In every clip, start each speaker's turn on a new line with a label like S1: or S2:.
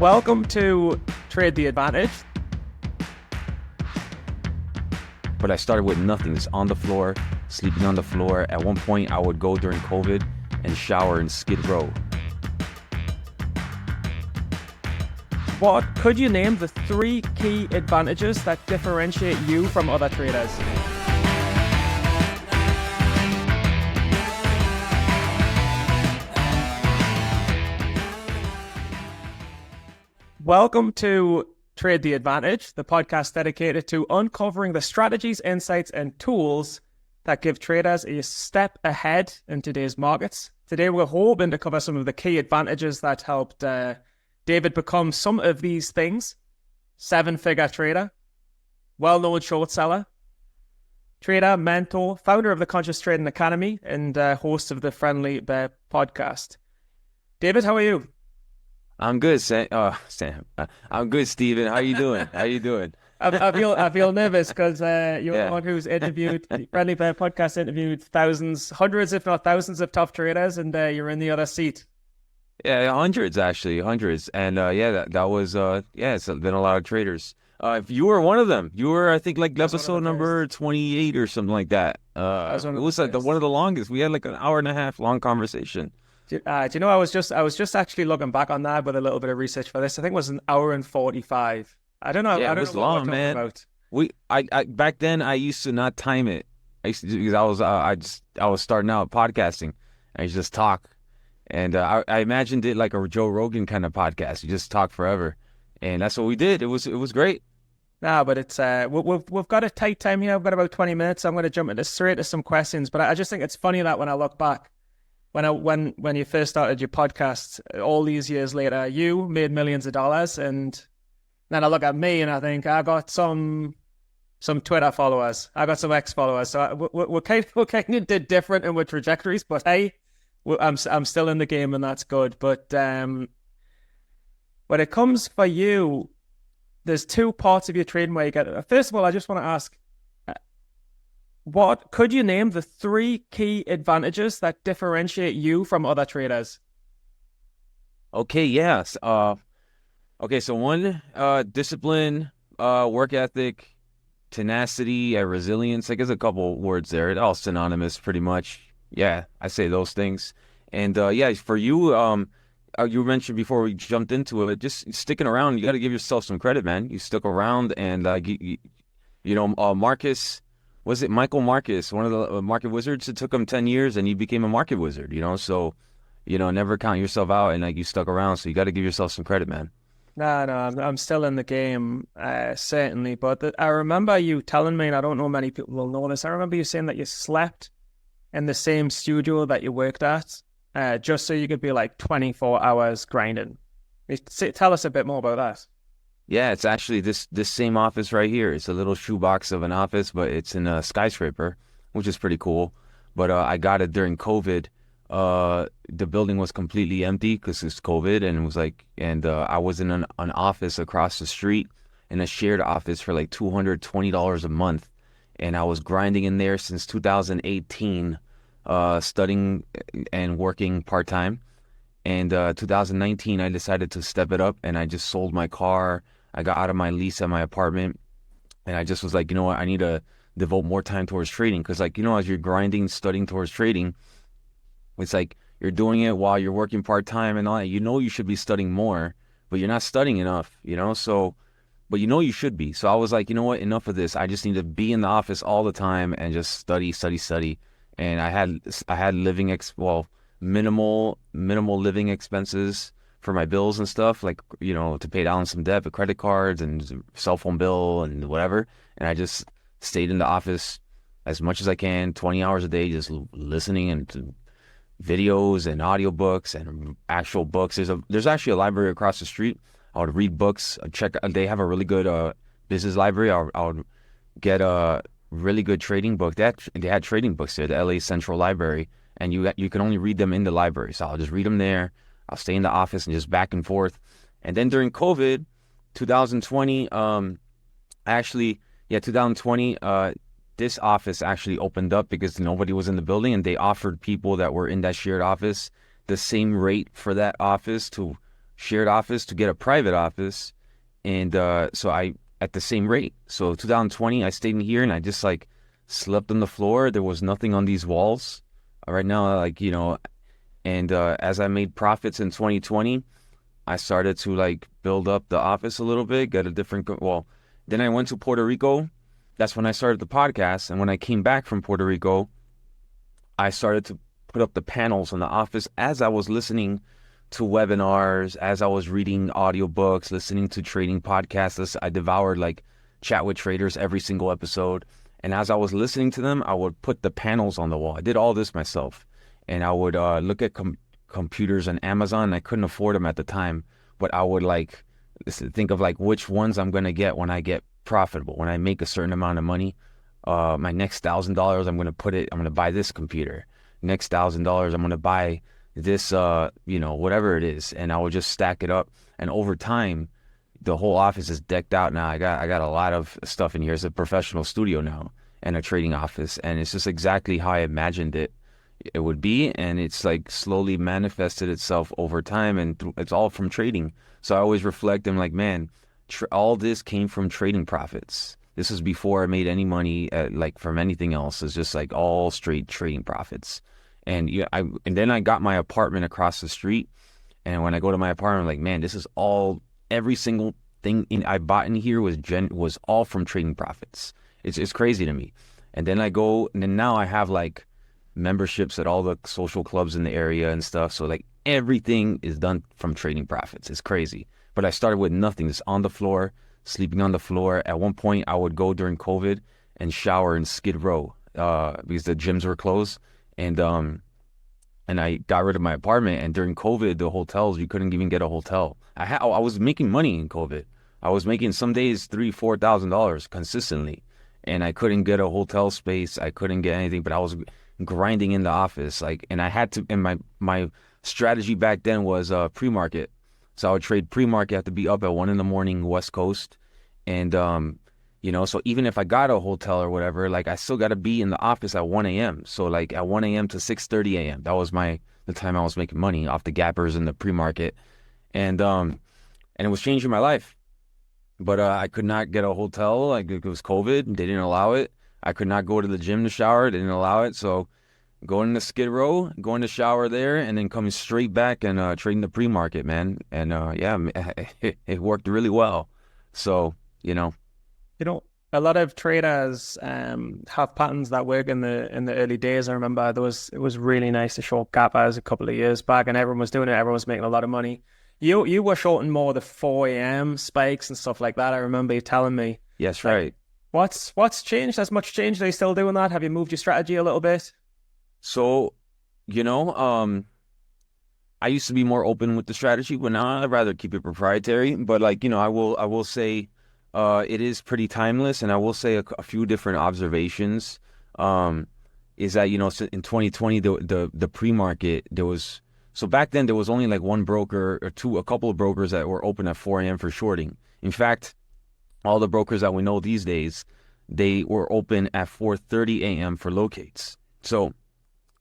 S1: Welcome to Trade the Advantage.
S2: But I started with nothing, just on the floor, sleeping on the floor. At one point, I would go during COVID and shower in Skid Row.
S1: What could you name the three key advantages that differentiate you from other traders? Welcome to Trade the Advantage, the podcast dedicated to uncovering the strategies, insights, and tools that give traders a step ahead in today's markets. Today, we're hoping to cover some of the key advantages that helped David become some of these things: seven-figure trader, well-known short seller, trader, mentor, founder of the Conscious Trading Academy, and host of the Friendly Bear podcast. David, how are you?
S2: I'm good, Sam. I'm good, Steven. How you doing? How you doing?
S1: I feel nervous because you're the one who's interviewed, the Friendly Bear podcast interviewed thousands, hundreds, if not thousands of top traders, and you're in the other seat.
S2: Yeah, hundreds actually, hundreds. And that was it's been a lot of traders. If you were one of them, you were, I think, like episode number 28 or something like that. It was like one of the longest. We had like an hour and a half long conversation.
S1: Do you know, I was just actually looking back on that with a little bit of research for this. I think it was an hour and 45. I don't know.
S2: Yeah,
S1: I don't
S2: it was
S1: know what
S2: long,
S1: we're
S2: man.
S1: about.
S2: I back then I used to not time it. I used to because I was starting out podcasting. I used to just talk, and I imagined it like a Joe Rogan kind of podcast. You just talk forever, and that's what we did. It was great.
S1: No, but it's we've got a tight time here. I've got about 20 minutes. So I'm going to jump into straight to some questions. But I just think it's funny that when I look back, when you first started your podcast, all these years later, you made millions of dollars, and then I look at me and I think I got some Twitter followers, I got some X followers, so we're kind of different in our trajectories. But hey, I'm still in the game, and that's good. But when it comes for you, there's two parts of your trading where you get it. First of all, I just want to ask, what could you name the three key advantages that differentiate you from other traders?
S2: Okay, yes. Okay, so one, discipline, work ethic, tenacity, resilience. Like, there's a couple words there. It's all synonymous, pretty much. Yeah, I say those things. And for you, you mentioned before we jumped into it, just sticking around. You got to give yourself some credit, man. You stuck around, and Marcus. Was it Michael Marcus, one of the market wizards? It took him 10 years, and he became a market wizard. So never count yourself out, and like, you stuck around. So you got to give yourself some credit, man.
S1: No, I'm still in the game, certainly. But I remember you telling me, and I don't know many people will know this, I remember you saying that you slept in the same studio that you worked at, just so you could be like 24 hours grinding. Tell us a bit more about that.
S2: Yeah, it's actually this same office right here. It's a little shoebox of an office, but it's in a skyscraper, which is pretty cool. But I got it during COVID. The building was completely empty because it's COVID, and it was like, I was in an office across the street, in a shared office for like $220 a month, and I was grinding in there since 2018, studying and working part-time. And 2019, I decided to step it up, and I just sold my car. I got out of my lease at my apartment, and I just was like, you know what, I need to devote more time towards trading. Because, like, as you're grinding, studying towards trading, it's like you're doing it while you're working part-time and all that. You should be studying more, but you're not studying enough, so, but you should be. So I was like, you know what, enough of this. I just need to be in the office all the time and just study. And I had minimal living expenses for my bills and stuff, like, to pay down some debt, credit cards and cell phone bill and whatever. And I just stayed in the office as much as I can, 20 hours a day, just listening and to videos and audiobooks and actual books. There's actually a library across the street. I would read books, they have a really good business library. I would get a really good trading book. They had trading books there, the LA Central Library, and you can only read them in the library. So I'll just read them there. I'll stay in the office and just back and forth. And then during COVID, 2020, 2020, this office actually opened up because nobody was in the building, and they offered people that were in that shared office the same rate for that office to shared office to get a private office. And so I, at the same rate. So 2020, I stayed in here and I just like slept on the floor. There was nothing on these walls. Right now, like, and as I made profits in 2020, I started to like build up the office a little bit, get a different, well, then I went to Puerto Rico. That's when I started the podcast. And when I came back from Puerto Rico, I started to put up the panels in the office as I was listening to webinars, as I was reading audiobooks, listening to trading podcasts. I devoured like Chat with Traders every single episode. And as I was listening to them, I would put the panels on the wall. I did all this myself. And I would look at computers on Amazon. I couldn't afford them at the time, but I would like think of like which ones I'm going to get when I get profitable, when I make a certain amount of money. My next $1,000, I'm going to buy this computer. Next $1,000, I'm going to buy this, whatever it is. And I would just stack it up. And over time, the whole office is decked out now. I got a lot of stuff in here. It's a professional studio now and a trading office. And it's just exactly how I imagined it would be. And it's like slowly manifested itself over time. And it's all from trading. So I always reflect and like, man, all this came from trading profits. This is before I made any money like from anything else. It's just like all straight trading profits. And and then I got my apartment across the street. And when I go to my apartment, I'm like, man, this is all, every single thing I bought in here was all from trading profits. It's crazy to me. And then now I have like memberships at all the social clubs in the area and stuff. So like everything is done from trading profits. It's crazy. But I started with nothing, just on the floor, sleeping on the floor. At one point, I would go during COVID and shower in Skid Row because the gyms were closed. And I got rid of my apartment. And during COVID, the hotels, you couldn't even get a hotel. I was making money in COVID. I was making some days $3,000-$4,000 consistently, and I couldn't get a hotel space. I couldn't get anything. But I was grinding in the office, and I had to. And my strategy back then was pre-market. So I would trade pre-market. I had to be up at 1 a.m. West Coast, and so even if I got a hotel or whatever, like I still got to be in the office at 1 a.m. So like at 1 a.m. to 6:30 a.m. That was the time I was making money off the gappers and the pre-market, and it was changing my life. But I could not get a hotel. Like it was COVID. They didn't allow it. I could not go to the gym to shower. They didn't allow it. So going to Skid Row, going to shower there, and then coming straight back and trading the pre-market, man. And it worked really well. So,
S1: a lot of traders have patterns that work in the early days. I remember it was really nice to short gappers a couple of years back, and everyone was doing it. Everyone was making a lot of money. You were shorting more the 4 a.m. spikes and stuff like that. I remember you telling me.
S2: Yes, right.
S1: What's changed? Has much changed? Are you still doing that? Have you moved your strategy a little bit?
S2: So, I used to be more open with the strategy, but now I'd rather keep it proprietary. But I will say it is pretty timeless, and I will say a few different observations. Is that in 2020 the pre-market so back then there was only like one broker or a couple of brokers that were open at 4 a.m. for shorting. In fact, all the brokers that we know these days, they were open at 4:30 a.m. for locates. So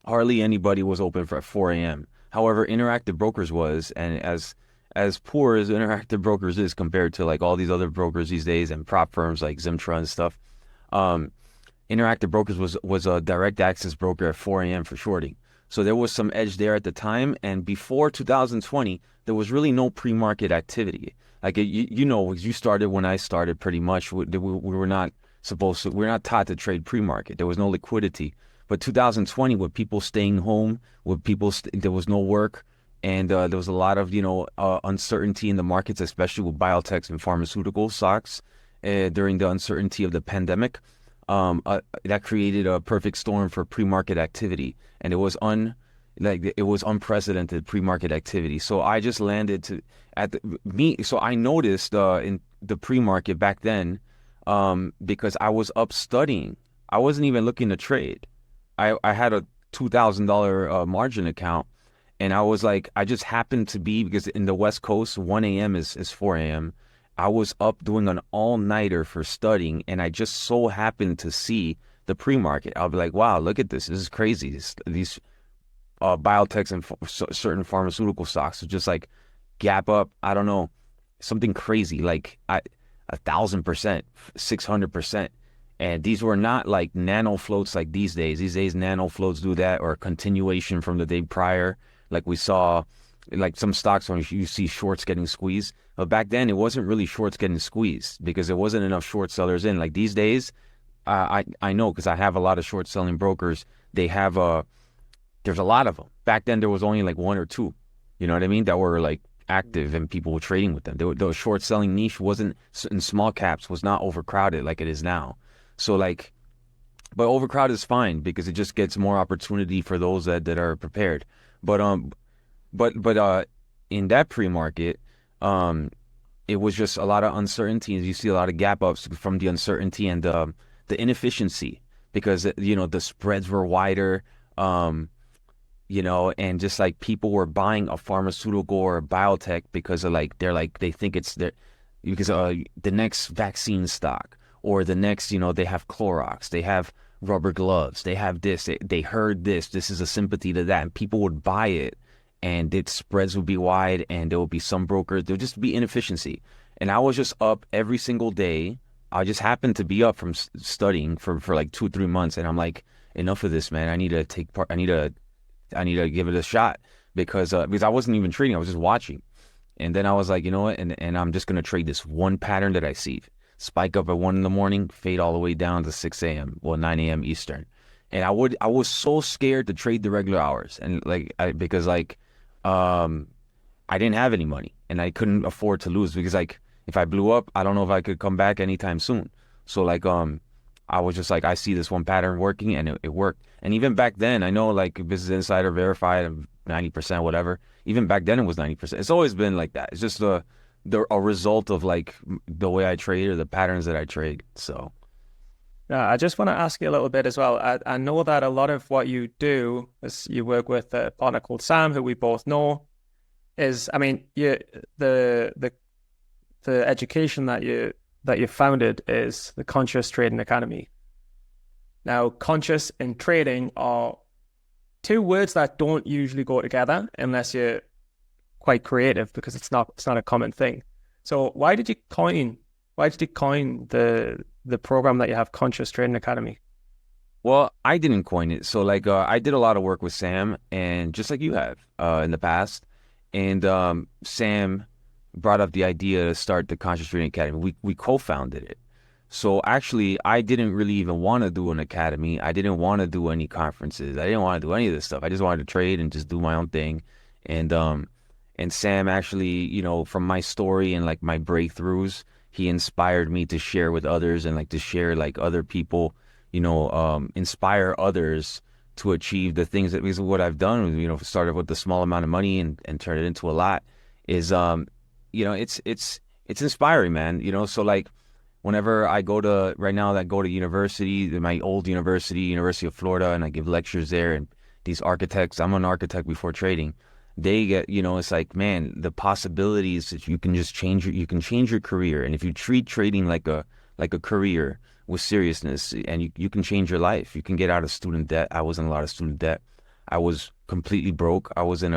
S2: hardly anybody was open for at 4 a.m. However, Interactive Brokers was, and as poor as Interactive Brokers is compared to like all these other brokers these days and prop firms like Zimtra and stuff, Interactive Brokers was a direct access broker at 4 a.m. for shorting. So there was some edge there at the time. And before 2020, there was really no pre-market activity. Like, you started when I started pretty much. We were not we're not taught to trade pre-market. There was no liquidity. But 2020, with people staying home, there was no work, and there was a lot of uncertainty in the markets, especially with biotechs and pharmaceutical stocks during the uncertainty of the pandemic. That created a perfect storm for pre-market activity, and it was unprecedented pre-market activity. So I just landed so I noticed in the pre-market back then, because I was up studying. I wasn't even looking to trade. I had a $2,000 margin account, and I was like, I just happened to be, because in the West Coast, 1 a.m. is 4 a.m. I was up doing an all-nighter for studying, and I just so happened to see the pre-market. I'll be like, wow, look at this. This is crazy. These biotechs and certain pharmaceutical stocks are just like gap up, I don't know, something crazy, like 1,000%, 600%. And these were not like nano floats like these days. These days, nano floats do that, or a continuation from the day prior. Like we saw, like some stocks when you see shorts getting squeezed. But back then, it wasn't really shorts getting squeezed because there wasn't enough short sellers in. Like these days, I know because I have a lot of short selling brokers. They have there's a lot of them. Back then, there was only like one or two. You know what I mean? That were like active and people were trading with them. The short selling niche wasn't in small caps, was not overcrowded like it is now. So like, but overcrowded is fine because it just gets more opportunity for those that are prepared. But in that pre-market, it was just a lot of uncertainties. You see a lot of gap ups from the uncertainty and the inefficiency because the spreads were wider. And just like people were buying a pharmaceutical or a biotech because of they think it's because the next vaccine stock or the next, they have Clorox, they have rubber gloves, they have this, they heard this is a sympathy to that, and people would buy it, and its spreads would be wide, and there would be some brokers, there would just be inefficiency. And I was just up every single day. I just happened to be up from studying for like 2-3 months, and I'm like, enough of this, man. I need to take part. I need to give it a shot because I wasn't even trading. I was just watching. And then I was like, you know what? And I'm just going to trade this one pattern that I see. Spike up at 1 a.m, fade all the way down to 6 a.m. Well, 9 a.m. Eastern. And I was so scared to trade the regular hours. And because I didn't have any money and I couldn't afford to lose because if I blew up, I don't know if I could come back anytime soon. So I was just like, I see this one pattern working, and it worked. And even back then, I know Business Insider verified 90%, whatever. Even back then, it was 90%. It's always been like that. It's just a result of the way I trade or the patterns that I trade. So,
S1: yeah, I just want to ask you a little bit as well. I know that a lot of what you do is you work with a partner called Sam, who we both know. The education that you founded is the Conscious Trading Academy. Now, conscious and trading are two words that don't usually go together unless you're quite creative, because it's not a common thing. So why did you coin the program that you have, Conscious Trading Academy?
S2: Well, I didn't coin it. So I did a lot of work with Sam, and just like you have in the past, and Sam brought up the idea to start the Conscious Trading Academy. We co-founded it. So actually, I didn't really even want to do an academy. I didn't want to do any conferences. I didn't want to do any of this stuff. I just wanted to trade and just do my own thing. And Sam actually, from my story and my breakthroughs, he inspired me to share with others and to share other people, inspire others to achieve the things because what I've done, started with a small amount of money and turned it into a lot is, it's inspiring, man. So whenever I go to, right now that I go to university, my old university, University of Florida, and I give lectures there, and these architects, I'm an architect before trading, they get, it's man, the possibilities that you can just change your career. And if you treat trading like a career with seriousness, and you can change your life. You can get out of student debt. I was in a lot of student debt. I was completely broke. I was in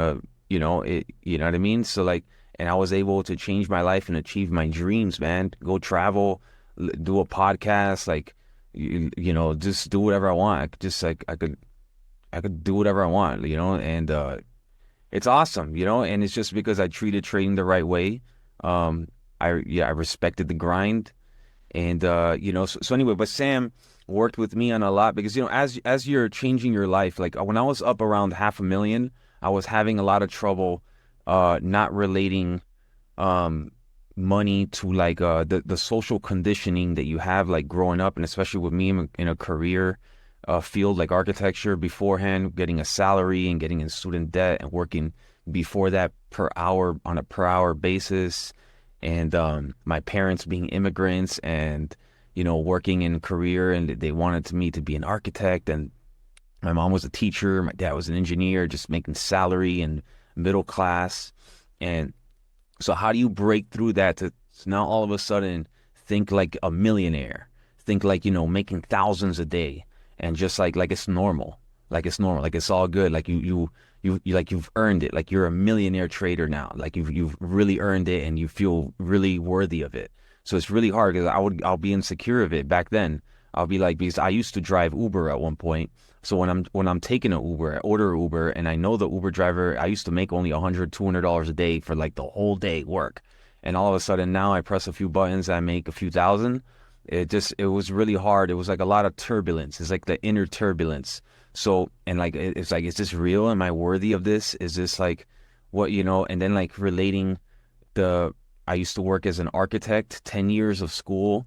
S2: you know what I mean? So and I was able to change my life and achieve my dreams, man. Go travel, do a podcast, just do whatever I want. I could just I could do whatever I want, and it's awesome, and it's just because I treated trading the right way. I respected the grind, and so anyway, but Sam worked with me on a lot because as you're changing your life, when I was up around $500,000, I was having a lot of trouble not relating money to the social conditioning that you have growing up, and especially with me in a career field like architecture beforehand, getting a salary and getting in student debt and working before that on a per hour basis, and my parents being immigrants and working in career, and they wanted me to be an architect, and my mom was a teacher, my dad was an engineer, just making salary and middle class. And so how do you break through that to now all of a sudden think like a millionaire, think making thousands a day, and just like it's normal, like it's all good, you've earned it. Like you're a millionaire trader now. Like you've really earned it and you feel really worthy of it. So it's really hard because I'll be insecure of it back then. I'll be like, because I used to drive Uber at one point. So when I'm taking an Uber, I order Uber and I know the Uber driver, I used to make only $100, $200 a day for like the whole day work. And all of a sudden now I press a few buttons, I make a few thousand. It was really hard. It was like a lot of turbulence. It's like the inner turbulence. So, and like, it's like, is this real? Am I worthy of this? Is this like what, and then like relating I used to work as an architect, 10 years of school.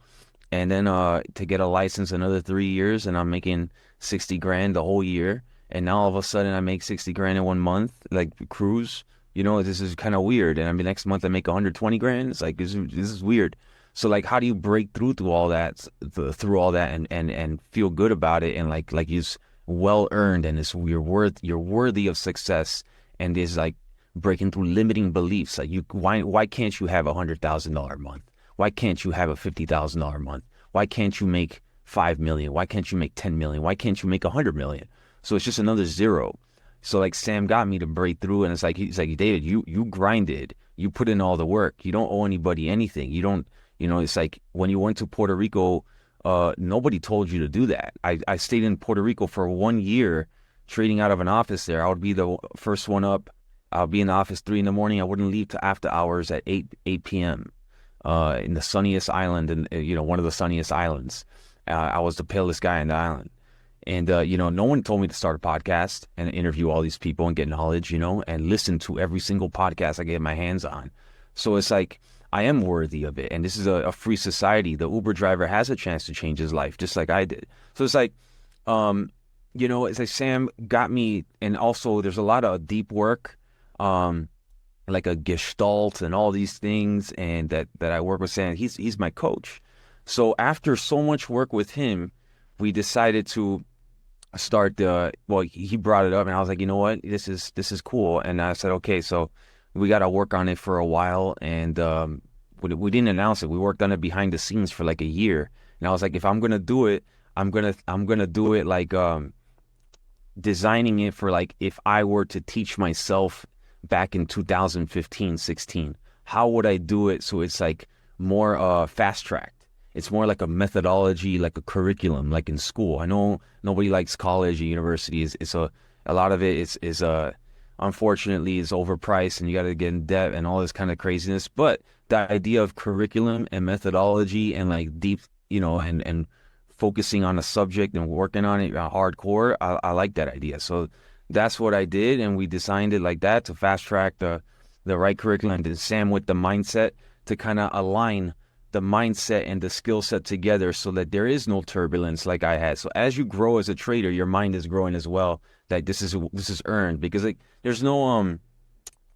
S2: And then to get a license another 3 years, and I'm making 60 grand the whole year. And now all of a sudden I make 60 grand in 1 month, like cruise. This is kind of weird. And I mean, next month I make 120 grand. It's like this is weird. So like, how do you break through all that, and feel good about it, and like it's well earned, and you're worthy of success, and is like breaking through limiting beliefs. Like why can't you have $100,000 a month? Why can't you have a $50,000 a month? Why can't you make 5 million? Why can't you make 10 million? Why can't you make 100 million? So it's just another zero. So like Sam got me to break through, and he's like, David, you grinded, you put in all the work. You don't owe anybody anything. You don't, it's like when you went to Puerto Rico, nobody told you to do that. I stayed in Puerto Rico for 1 year trading out of an office there. I would be the first one up. I'll be in the office 3 a.m. I wouldn't leave till after hours at 8 p.m. In the sunniest island, and one of the sunniest islands. I was the palest guy on the island. And, no one told me to start a podcast and interview all these people and get knowledge, and listen to every single podcast I get my hands on. So it's like, I am worthy of it. And this is a free society. The Uber driver has a chance to change his life, just like I did. So it's like, it's like Sam got me. And also there's a lot of deep work, like a gestalt and all these things. And that I work with Sam. He's my coach. So after so much work with him, we decided to start he brought it up, and I was like, you know what, this is cool. And I said, okay, so we got to work on it for a while. And we didn't announce it. We worked on it behind the scenes for like a year. And I was like, if I'm gonna do it, I'm gonna do it like designing it for like, if I were to teach myself back in 2015, 16, how would I do it so it's like more fast tracked? It's more like a methodology, like a curriculum, like in school. I know nobody likes college or university. It's a lot of it is unfortunately is overpriced, and you got to get in debt and all this kind of craziness. But the idea of curriculum and methodology and like deep, and focusing on a subject and working on it hardcore, I like that idea. So that's what I did, and we designed it like that to fast track the right curriculum. And Sam with the mindset to kind of align the mindset and the skill set together so that there is no turbulence like I had. So as you grow as a trader, your mind is growing as well. That this is earned, because like there's no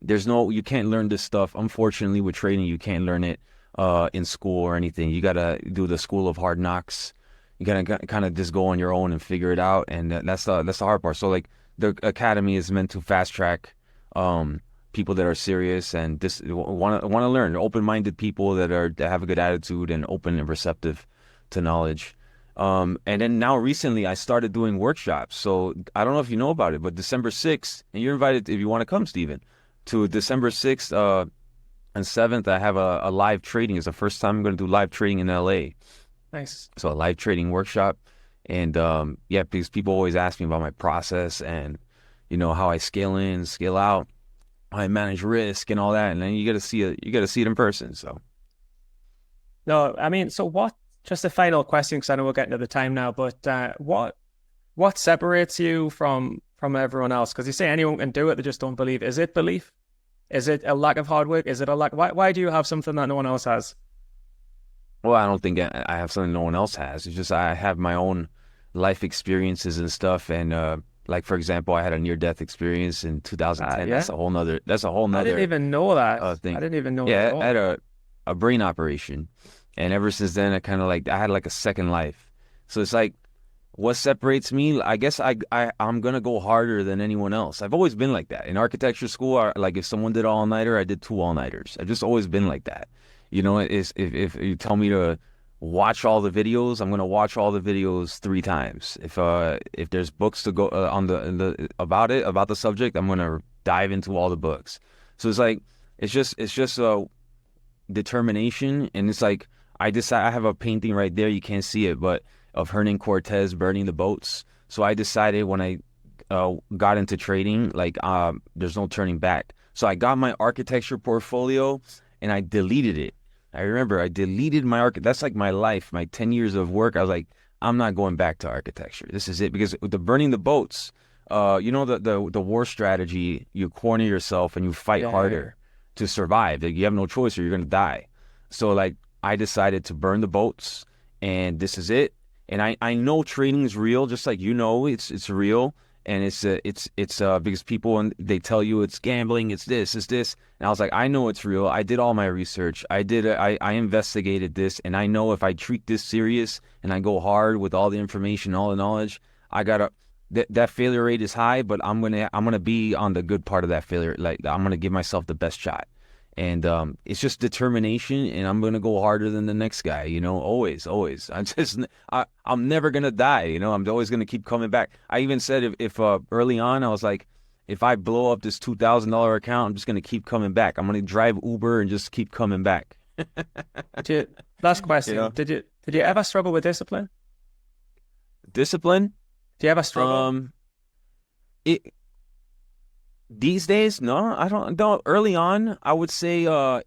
S2: you can't learn this stuff. Unfortunately, with trading, you can't learn it in school or anything. You gotta do the school of hard knocks. You gotta kind of just go on your own and figure it out, and that's the hard part. So like the academy is meant to fast track people that are serious and just want to learn, open-minded people that have a good attitude and open and receptive to knowledge. And then now recently I started doing workshops. So I don't know if you know about it, but December 6th, and you're invited if you want to come, Stephen, to December 6th and 7th, I have a live trading. It's the first time I'm going to do live trading in LA.
S1: Nice.
S2: So a live trading workshop. And because people always ask me about my process and, how I scale in, scale out, I manage risk and all that, and then you got to see it in person. So,
S1: no, I mean, so what? Just a final question, because I know we're getting to the time now. But what separates you from everyone else? Because you say anyone can do it, they just don't believe. Is it belief? Is it a lack of hard work? Is it a lack? Why do you have something that no one else has?
S2: Well, I don't think I have something no one else has. It's just I have my own life experiences and stuff, and like, for example, I had a near-death experience in 2010.
S1: Yeah?
S2: That's a whole nother.
S1: I didn't even know that.
S2: Thing.
S1: I didn't even know.
S2: Yeah, I had a brain operation, and ever since then, I had like a second life. So it's like, what separates me? I guess I'm gonna go harder than anyone else. I've always been like that. In architecture school, like if someone did all-nighter, I did 2 all-nighters. I've just always been like that. If you tell me to watch all the videos, I'm gonna watch all the videos 3 times. If there's books to go on the about the subject, I'm gonna dive into all the books. So it's just determination, and it's like I have a painting right there. You can't see it, but of Hernan Cortez burning the boats. So I decided when I got into trading, like there's no turning back. So I got my architecture portfolio and I deleted it. I remember I deleted my that's like my life, my 10 years of work. I was like, I'm not going back to architecture. This is it. Because with the burning the boats, the war strategy, you corner yourself and you fight harder to survive. Like, you have no choice or you're gonna die. So like I decided to burn the boats, and this is it. And I know trading is real, just like it's real. And it's because people, and they tell you it's gambling, it's this. And I was like, I know it's real. I did all my research. I investigated this, and I know if I treat this serious and I go hard with all the information, all the knowledge, that failure rate is high, but I'm gonna be on the good part of that failure. Like, I'm gonna give myself the best shot. And it's just determination, and I'm gonna go harder than the next guy. Always. I'm never gonna die. I'm always gonna keep coming back. I even said if early on I was like, if I blow up this $2,000 account, I'm just gonna keep coming back. I'm gonna drive Uber and just keep coming back.
S1: Last question. Did you ever struggle with discipline?
S2: Discipline?
S1: Do you ever struggle?
S2: These days, no, I don't. No, early on, I would say I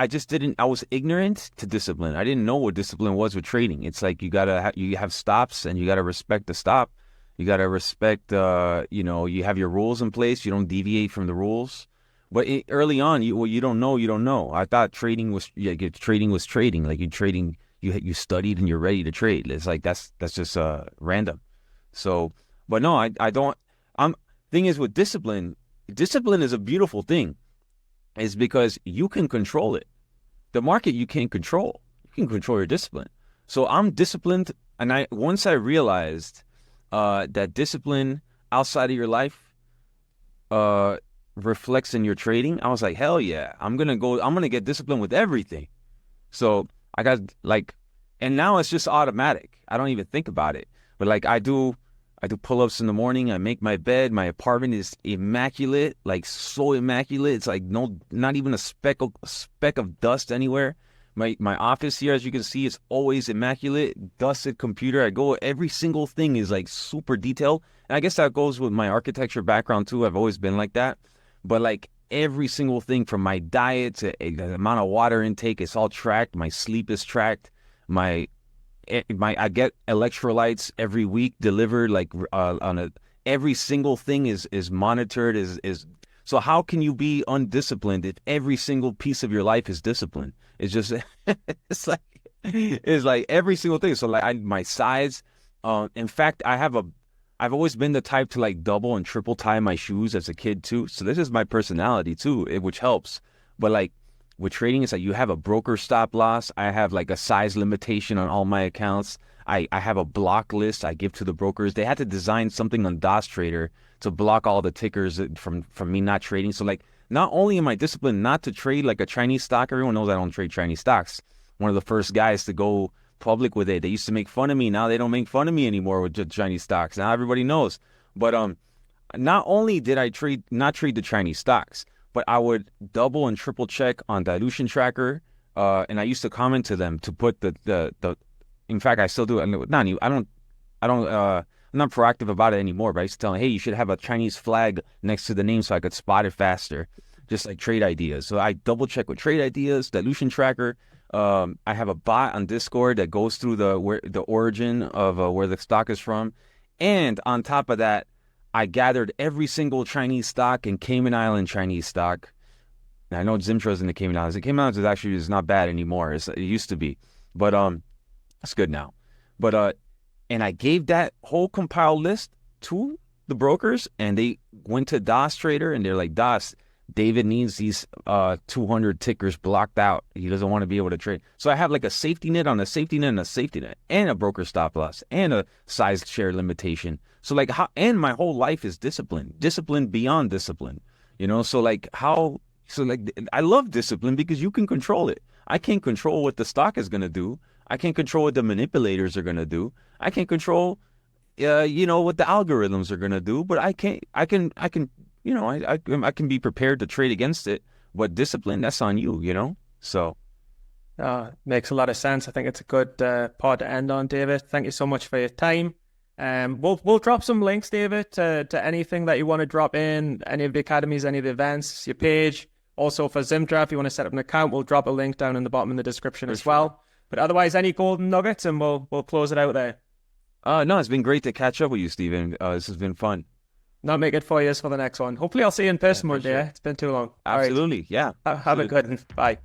S2: just didn't. I was ignorant to discipline. I didn't know what discipline was with trading. It's like you have stops, and you gotta respect the stop. You gotta respect. You have your rules in place. You don't deviate from the rules. But early on, you don't know. You don't know. I thought trading was trading. Like you trading, you studied and you're ready to trade. It's like that's just random. So, but no, I don't. Thing is with discipline. Discipline is a beautiful thing. It's because you can control it. The market you can't control. You can control your discipline. So I'm disciplined, and once I realized that discipline outside of your life reflects in your trading, I was like, hell yeah, I'm gonna get disciplined with everything. So I got and now it's just automatic. I don't even think about it. But like I do pull-ups in the morning. I make my bed. My apartment is immaculate, like so immaculate. It's like not even a speck of dust anywhere. My office here, as you can see, is always immaculate. Dusted computer. Every single thing is like super detailed. And I guess that goes with my architecture background too. I've always been like that. But like every single thing, from my diet to the amount of water intake, it's all tracked. My sleep is tracked. I get electrolytes every week delivered, like every single thing is monitored. So how can you be undisciplined if every single piece of your life is disciplined? It's just it's like every single thing. So like my size, in fact, I've always been the type to like double and triple tie my shoes as a kid too. So this is my personality too, which helps. But like, with trading, it's like you have a broker stop loss. I have like a size limitation on all my accounts. I have a block list I give to the brokers. They had to design something on DOS Trader to block all the tickers from me not trading. So like, not only am I disciplined not to trade like a Chinese stock, everyone knows I don't trade Chinese stocks. One of the first guys to go public with it. They used to make fun of me. Now they don't make fun of me anymore with Chinese stocks. Now everybody knows. But not only did I not trade the Chinese stocks, but I would double and triple check on dilution tracker, and I used to comment to them to put the. In fact, I still do. I'm not proactive about it anymore. But I used to tell them, hey, you should have a Chinese flag next to the name so I could spot it faster, just like trade ideas. So I double check with trade ideas, dilution tracker. I have a bot on Discord that goes through the origin of where the stock is from, and on top of that, I gathered every single Chinese stock and Cayman Island Chinese stock. And I know Zimtra's in the Cayman Islands. The Cayman Islands is not bad anymore. It used to be, but it's good now. But and I gave that whole compiled list to the brokers, and they went to DOS Trader, and they're like, DOS, David needs these 200 tickers blocked out. He doesn't want to be able to trade. So I have like a safety net on a safety net and a safety net, and a broker stop loss, and a size share limitation. So like and my whole life is discipline beyond discipline, So like I love discipline because you can control it. I can't control what the stock is going to do. I can't control what the manipulators are gonna do. I can't control, what the algorithms are gonna do. But I can, I can be prepared to trade against it. But discipline, that's on you, So
S1: Makes a lot of sense. I think it's a good pod to end on, David. Thank you so much for your time. We'll drop some links, David, to anything that you want to drop in, any of the academies, any of the events, your page. Also for Zimdra, if you want to set up an account, we'll drop a link down in the bottom of the description as well. But otherwise, any golden nuggets, and we'll close it out there.
S2: No, it's been great to catch up with you, Steven. This has been fun.
S1: Not make it 4 years for the next one. Hopefully, I'll see you in person one day. Sure. It's been too long.
S2: Absolutely, yeah.
S1: Have a good one. Bye.